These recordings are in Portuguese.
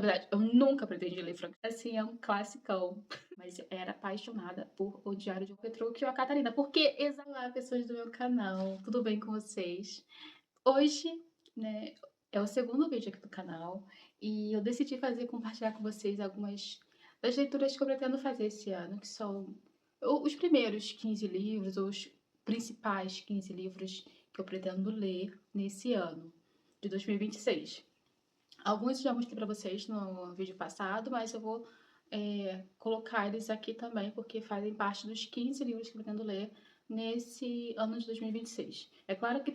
verdade, eu nunca pretendi ler Frankenstein, assim, é um classicão, mas eu era apaixonada por O Diário de um Petrúquio e a Catarina, porque exalar pessoas do meu canal, tudo bem com vocês? Hoje, né, é o segundo vídeo aqui do canal e eu decidi compartilhar com vocês algumas das leituras que eu pretendo fazer esse ano, que são os primeiros 15 livros, ou os principais 15 livros que eu pretendo ler nesse ano de 2026. Alguns eu já mostrei para vocês no vídeo passado, mas eu vou colocar eles aqui também, porque fazem parte dos 15 livros que eu pretendo ler nesse ano de 2026. É claro que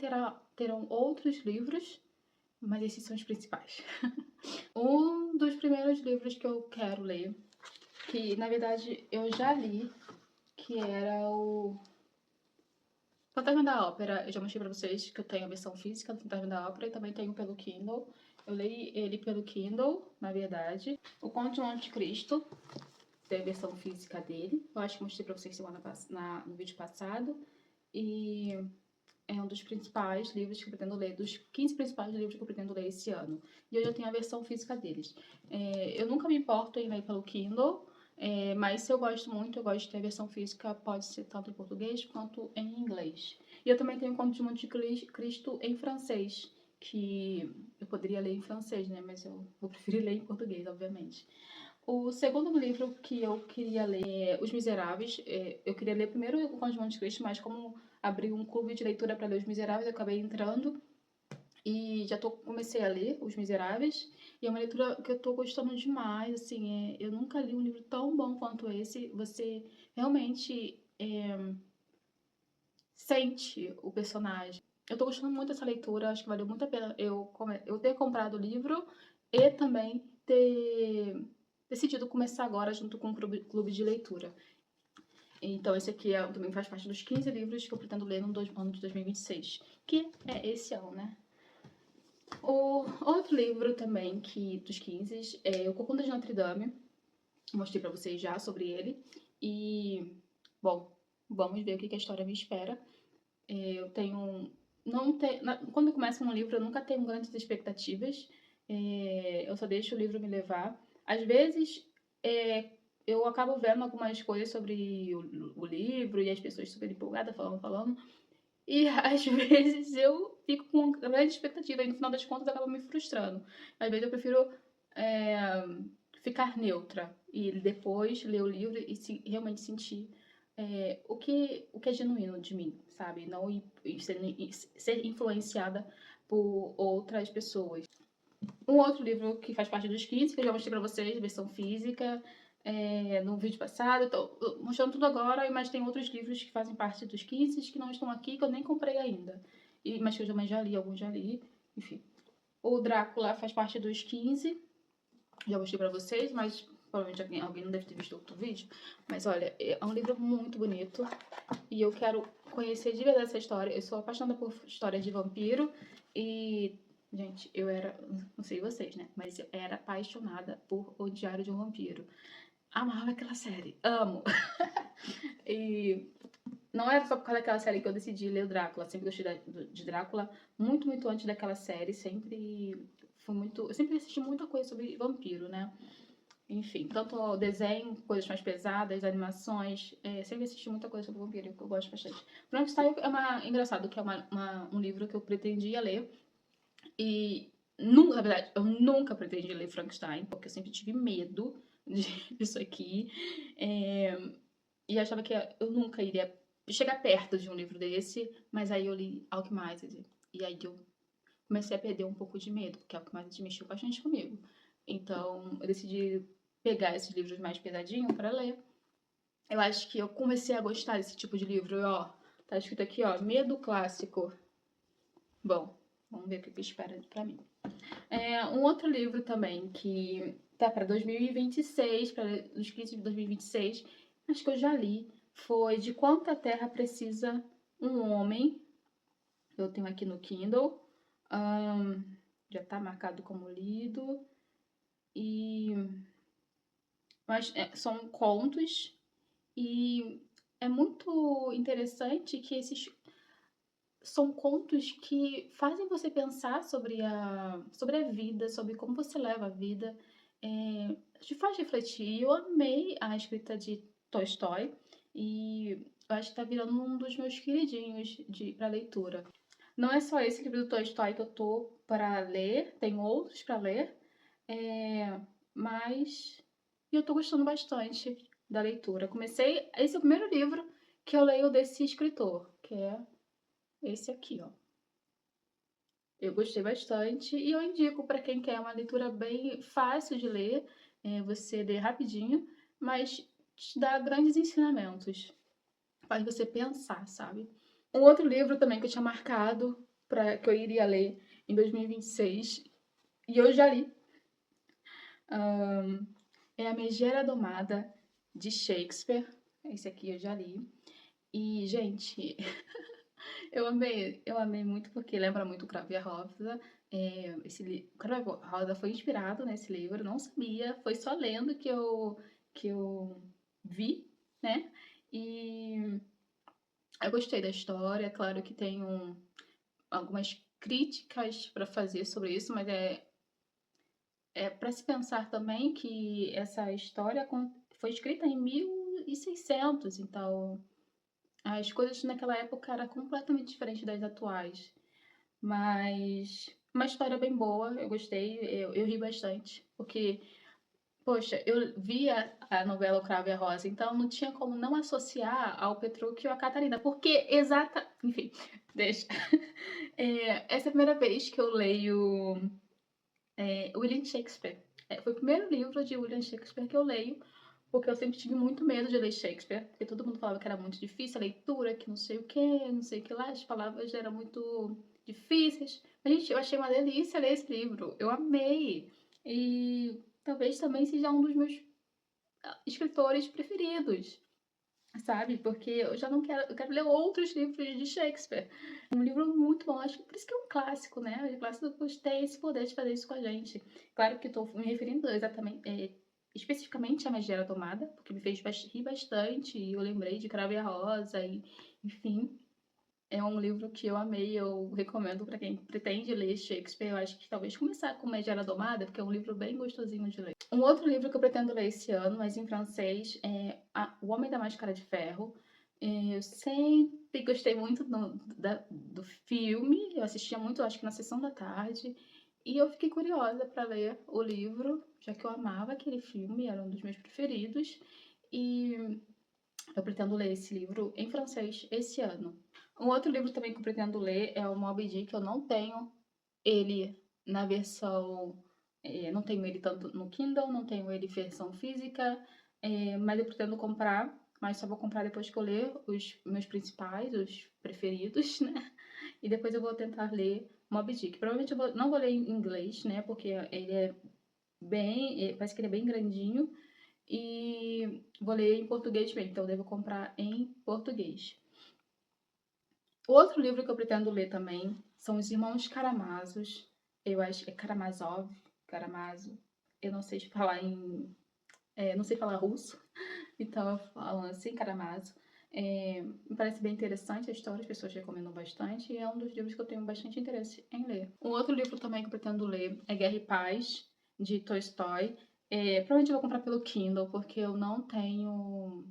terão outros livros, mas esses são os principais. Um dos primeiros livros que eu quero ler, que na verdade eu já li, que era o Fantasma da Ópera. Eu já mostrei pra vocês que eu tenho a versão física do Fantasma da Ópera e também tenho pelo Kindle. Eu li ele pelo Kindle, na verdade. O Conto de um Anticristo, tem a versão física dele. Eu acho que mostrei pra vocês no vídeo passado. E é um dos principais livros que eu pretendo ler, dos 15 principais livros que eu pretendo ler esse ano. E hoje eu tenho a versão física deles. Eu nunca me importo em ler pelo Kindle, mas se eu gosto muito, eu gosto de ter a versão física, pode ser tanto em português quanto em inglês. E eu também tenho o Conto de Monte Cristo em francês, que eu poderia ler em francês, né? Mas eu vou preferir ler em português, obviamente. O segundo livro que eu queria ler é Os Miseráveis. Eu queria ler primeiro o Conde de Monte Cristo, mas como abri um clube de leitura para ler Os Miseráveis, eu acabei entrando e comecei a ler Os Miseráveis. E é uma leitura que eu tô gostando demais, assim, eu nunca li um livro tão bom quanto esse. Você realmente sente o personagem. Eu tô gostando muito dessa leitura, acho que valeu muito a pena eu ter comprado o livro e também ter decidido começar agora junto com o clube de leitura. Então, esse aqui também faz parte dos 15 livros que eu pretendo ler no ano de 2026, que é esse ano, né? O outro livro também dos 15 é O Corcunda de Notre Dame. Mostrei pra vocês já sobre ele. E, bom, vamos ver o que a história me espera. Eu tenho. Não te, na, Quando eu começo um livro, eu nunca tenho grandes expectativas. Eu só deixo o livro me levar. Às vezes, eu acabo vendo algumas coisas sobre o livro e as pessoas super empolgadas falando. E às vezes eu fico com grande expectativa e no final das contas eu acabo me frustrando. Às vezes eu prefiro é, ficar neutra e depois ler o livro e realmente sentir o que é genuíno de mim, sabe? Não ser influenciada por outras pessoas. Um outro livro que faz parte dos 15, que eu já mostrei pra vocês, versão física, no vídeo passado. Eu tô mostrando tudo agora, mas tem outros livros que fazem parte dos 15 que não estão aqui, que eu nem comprei ainda. Mas que eu também já li, alguns já li, enfim. O Drácula faz parte dos 15, já mostrei pra vocês, mas provavelmente alguém não deve ter visto outro vídeo. Mas olha, é um livro muito bonito e eu quero conhecer de verdade essa história. Eu sou apaixonada por histórias de vampiro e, gente, não sei vocês, né? Mas eu era apaixonada por O Diário de um Vampiro. Amava aquela série, amo. E não era só por causa daquela série que eu decidi ler o Drácula. Sempre gostei de Drácula muito, muito antes daquela série. Eu sempre assisti muita coisa sobre vampiro, né? Enfim, tanto desenho, coisas mais pesadas, animações. Sempre assisti muita coisa sobre vampiro, que eu gosto bastante. Frankenstein engraçado, que é um livro que eu pretendia ler. E, na verdade, eu nunca pretendi ler Frankenstein, porque eu sempre tive medo disso aqui. E achava que eu nunca iria chegar perto de um livro desse, mas aí eu li Alchemize. E aí eu comecei a perder um pouco de medo, porque Alchemize mexeu bastante comigo. Então, eu decidi pegar esses livros mais pesadinhos para ler. Eu acho que eu comecei a gostar desse tipo de livro. Ó, tá escrito aqui, ó, medo clássico. Bom, vamos ver o que espera pra mim. Um outro livro também que tá para 2026, para os 15 de 2026, acho que eu já li, foi De Quanta Terra Precisa um Homem. Eu tenho aqui no Kindle. Já tá marcado como lido. Mas são contos e é muito interessante que esses são contos que fazem você pensar sobre a vida, sobre como você leva a vida. te faz refletir. Eu amei a escrita de Tolstói e eu acho que tá virando um dos meus queridinhos para leitura. Não é só esse livro do Tolstói que eu tô para ler, tem outros para ler, mas eu tô gostando bastante da leitura. Esse é o primeiro livro que eu leio desse escritor, que é esse aqui, ó. Eu gostei bastante e eu indico para quem quer uma leitura bem fácil de ler, você lê rapidinho, mas te dá grandes ensinamentos, faz você pensar, sabe? Um outro livro também que eu tinha marcado para que eu iria ler em 2026 e eu já li, é A Megera Domada de Shakespeare. Esse aqui eu já li. E, gente, eu amei muito porque lembra muito o Cravo e a Rosa. O Cravo e a Rosa foi inspirado nesse livro, não sabia, foi só lendo que eu vi, né? E eu gostei da história, claro que tem algumas críticas para fazer sobre isso, mas é para se pensar também que essa história foi escrita em 1600, então as coisas naquela época eram completamente diferentes das atuais. Mas uma história bem boa, eu gostei, eu ri bastante, porque, poxa, eu via a novela O Cravo e a Rosa, então não tinha como não associar ao Petrúquio e à Catarina, porque Enfim, deixa. Essa é a primeira vez que eu leio William Shakespeare. Foi o primeiro livro de William Shakespeare que eu leio, porque eu sempre tive muito medo de ler Shakespeare, porque todo mundo falava que era muito difícil a leitura, que não sei o que, não sei o que lá, as palavras eram muito difíceis. Mas, gente, eu achei uma delícia ler esse livro, eu amei. E talvez também seja um dos meus escritores preferidos, sabe? Porque eu já não quero, eu quero ler outros livros de Shakespeare. Um livro muito bom, acho que por isso que é um clássico, né? Os clássicos têm esse poder de fazer isso com a gente. Claro que estou me referindo exatamente, especificamente a Megera Domada, porque me fez rir bastante, e eu lembrei de Cravo e a Rosa, e enfim. É um livro que eu amei, eu recomendo para quem pretende ler Shakespeare. Eu acho que talvez começar com Megera Domada, porque é um livro bem gostosinho de ler. Um outro livro que eu pretendo ler esse ano, mas em francês, é O Homem da Máscara de Ferro. Eu sempre gostei muito do filme, eu assistia muito, acho que na sessão da tarde, e eu fiquei curiosa para ler o livro, já que eu amava aquele filme, era um dos meus preferidos, e eu pretendo ler esse livro em francês esse ano. Um outro livro também que eu pretendo ler é o Moby Dick. Eu não tenho ele na versão. Não tenho ele tanto no Kindle, não tenho ele versão física, mas eu pretendo comprar. Mas só vou comprar depois que eu ler os meus principais, os preferidos, né? E depois eu vou tentar ler Moby Dick. Provavelmente não vou ler em inglês, né? Porque ele é bem. Parece que ele é bem grandinho. E vou ler em português mesmo, então eu devo comprar em português. Outro livro que eu pretendo ler também são Os Irmãos Karamazos. Eu acho que é Karamazov. Eu não sei falar não sei falar russo, então eu falo assim, Karamazov. Me parece bem interessante a história, as pessoas recomendam bastante, e é um dos livros que eu tenho bastante interesse em ler. Um outro livro também que eu pretendo ler é Guerra e Paz, de Tolstói. Provavelmente eu vou comprar pelo Kindle, porque eu não tenho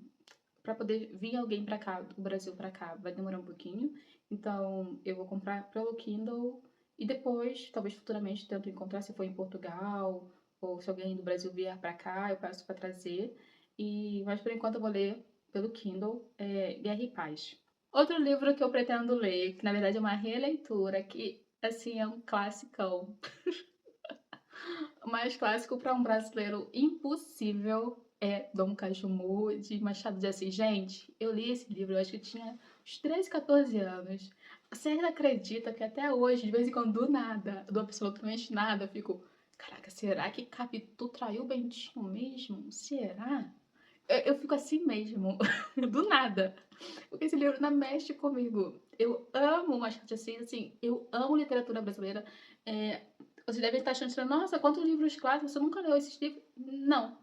para poder vir alguém para cá, do Brasil para cá, vai demorar um pouquinho. Então, eu vou comprar pelo Kindle e depois, talvez futuramente, tento encontrar se for em Portugal ou se alguém do Brasil vier para cá, eu peço para trazer. Mas por enquanto eu vou ler pelo Kindle, Guerra e Paz. Outro livro que eu pretendo ler, que na verdade é uma releitura, que assim é um classicão, o mais clássico para um brasileiro impossível é Dom Casmurro, de Machado de Assis. Gente, eu li esse livro, eu acho que eu tinha uns 13, 14 anos. Você ainda acredita que até hoje, de vez em quando, do absolutamente nada, eu fico... Caraca, será que Capitu traiu o Bentinho mesmo? Será? Eu fico assim mesmo, do nada. Porque esse livro não mexe comigo. Eu amo Machado de Assis, assim, eu amo literatura brasileira. É, Vocês devem estar achando, nossa, quantos livros clássicos, você nunca leu esses livros? Não.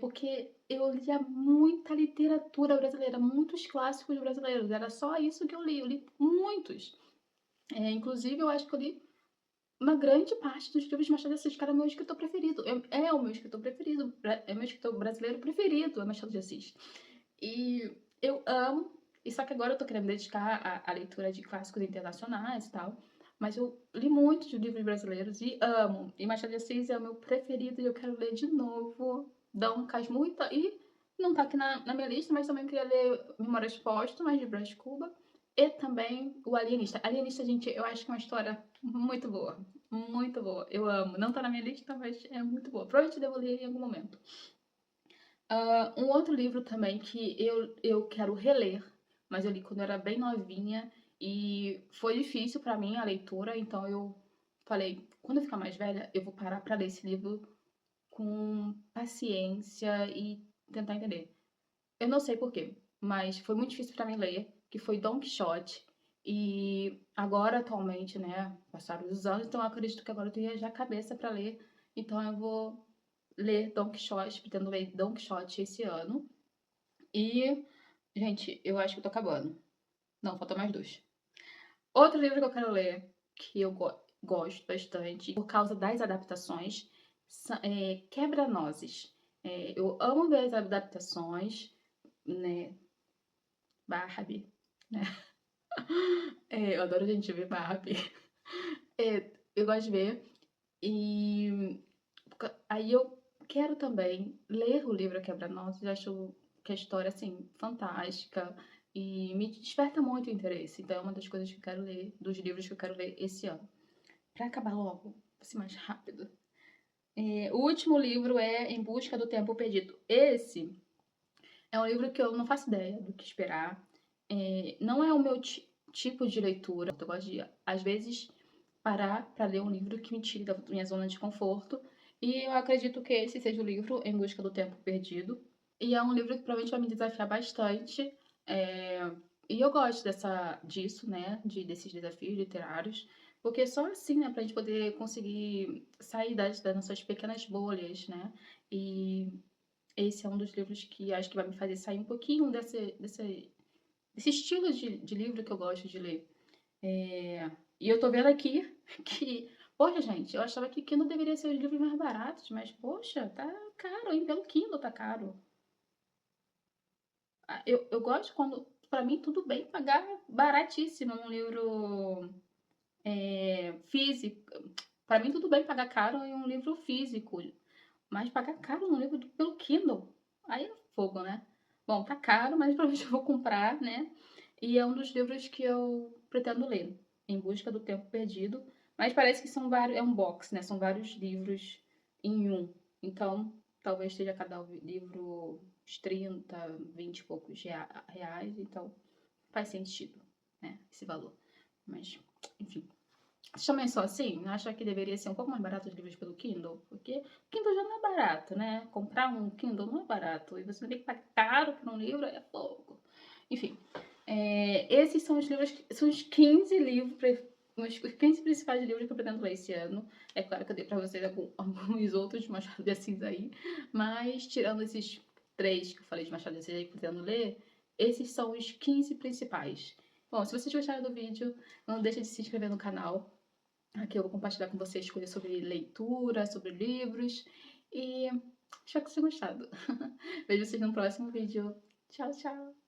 Porque eu lia muita literatura brasileira, muitos clássicos brasileiros. Era só isso que eu li muitos. Inclusive, eu acho que eu li uma grande parte dos livros de Machado de Assis, que era o meu escritor preferido. É o meu escritor preferido, é o meu escritor brasileiro preferido, é Machado de Assis. E eu amo, e só que agora eu tô querendo me dedicar à leitura de clássicos internacionais e tal. Mas eu li muitos livros brasileiros e amo. E Machado de Assis é o meu preferido e eu quero ler de novo Dom Casmurro. E não tá aqui na minha lista, mas também queria ler Memórias Póstumas de Brás Cuba. E também o Alienista. Alienista, gente, eu acho que é uma história muito boa. Muito boa. Eu amo. Não tá na minha lista, mas é muito boa. Provavelmente devo ler em algum momento. Um outro livro também que eu quero reler, mas eu li quando eu era bem novinha e foi difícil pra mim a leitura, então eu falei, quando eu ficar mais velha, eu vou parar pra ler esse livro com paciência e tentar entender. Eu não sei por quê, mas foi muito difícil pra mim ler, que foi Don Quixote. E agora, atualmente, né, passaram os anos, então eu acredito que agora eu tenho já a cabeça pra ler, então eu vou ler Don Quixote, pretendo ler Don Quixote esse ano. E, gente, eu acho que eu tô acabando. Não, falta mais dois. Outro livro que eu quero ler, que eu gosto bastante, por causa das adaptações, é Quebra-Nozes. Eu amo ver as adaptações, né? Barbie, né? Eu adoro a gente ver Barbie. Eu gosto de ver. E aí eu quero também ler o livro Quebra-Nozes. Eu acho que a história, assim, fantástica e me desperta muito o interesse. Então é uma das coisas que eu quero ler, dos livros que eu quero ler esse ano. Pra acabar logo, vou ser mais rápido. O último livro é Em Busca do Tempo Perdido. Esse é um livro que eu não faço ideia do que esperar. Não é o meu tipo de leitura. Eu gosto de, às vezes, parar para ler um livro que me tire da minha zona de conforto. E eu acredito que esse seja o livro Em Busca do Tempo Perdido. E é um livro que provavelmente vai me desafiar bastante. É, E eu gosto disso, né? Desses desafios literários. Porque só assim, né, pra gente poder conseguir sair das nossas pequenas bolhas, né? E esse é um dos livros que acho que vai me fazer sair um pouquinho desse estilo de livro que eu gosto de ler. E eu tô vendo aqui que, poxa, gente, eu achava que Kindle deveria ser os livros mais baratos, mas, poxa, tá caro, hein? Pelo Kindle tá caro. Eu gosto quando, pra mim, tudo bem pagar baratíssimo num livro físico. Pra mim, tudo bem pagar caro em um livro físico, mas pagar caro num livro pelo Kindle, aí é fogo, né? Bom, tá caro, mas provavelmente eu vou comprar, né? E é um dos livros que eu pretendo ler, Em Busca do Tempo Perdido. Mas parece que são vários, é um box, né? São vários livros em um. Então, talvez seja cada livro uns 30, 20 e poucos reais. Então, faz sentido, né? Esse valor. Mas, enfim. Vocês também são assim? Acha que deveria ser um pouco mais barato os livros pelo Kindle? Porque o Kindle já não é barato, né? Comprar um Kindle não é barato. E você tem que pagar caro por um livro, é pouco. Enfim, esses são os livros, são os 15 livros, os 15 principais livros que eu pretendo ler esse ano. É claro que eu dei pra vocês alguns outros de Machado de Assis aí, mas tirando esses 3 que eu falei de Machado de Assis aí que eu pretendo ler, esses são os 15 principais. Bom, se vocês gostaram do vídeo, não deixe de se inscrever no canal. Aqui eu vou compartilhar com vocês coisas sobre leitura, sobre livros e espero que vocês tenham gostado. Vejo vocês no próximo vídeo. Tchau, tchau!